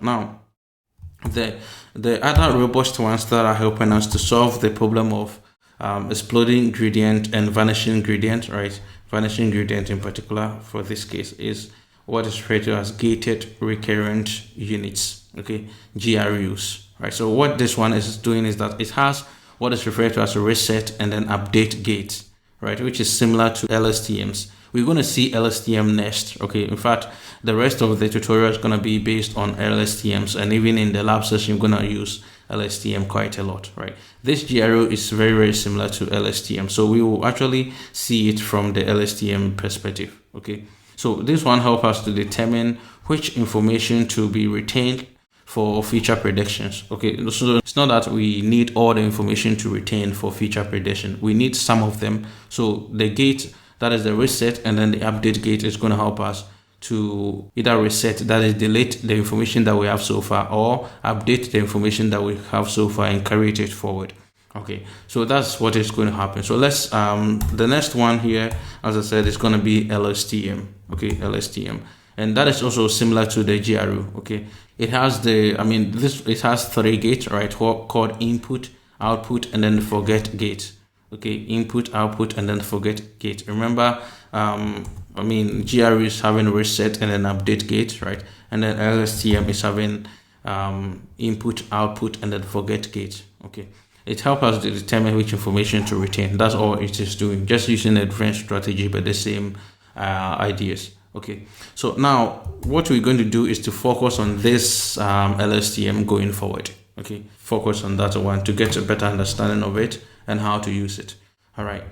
Now, the other robust ones that are helping us to solve the problem of exploding gradient and vanishing gradient, right? Vanishing gradient in particular for this case is what is referred to as gated recurrent units, okay, GRUs, right? So what this one is doing is that it has what is referred to as a reset and then update gate, right? Which is similar to LSTMs. We're going to see LSTM next, okay? In fact, the rest of the tutorial is going to be based on LSTMs, and even in the lab session, you're going to use LSTM quite a lot, right? This GRU is very, very similar to LSTM. So we will actually see it from the LSTM perspective, okay? So this one helps us to determine which information to be retained for feature predictions, okay? So it's not that we need all the information to retain for feature prediction. We need some of them. So the gate, that is the reset, and then the update gate is going to help us to either reset, that is delete the information that we have so far, or update the information that we have so far and carry it forward. Okay, so that's what is going to happen. So let's the next one here, as I said, is going to be LSTM. Okay, LSTM, and that is also similar to the GRU. Okay, it has it has 3 gates, right? Called input, output, and then the forget gate. Okay, input, output, and then forget gate. Remember, GRU is having reset and then update gate, right? And then LSTM is having input, output, and then forget gate. Okay, it helps us to determine which information to retain. That's all it is doing, just using a different strategy but the same ideas. Okay, so now what we're going to do is to focus on this LSTM going forward. Okay, focus on that one to get a better understanding of it and how to use it. All right.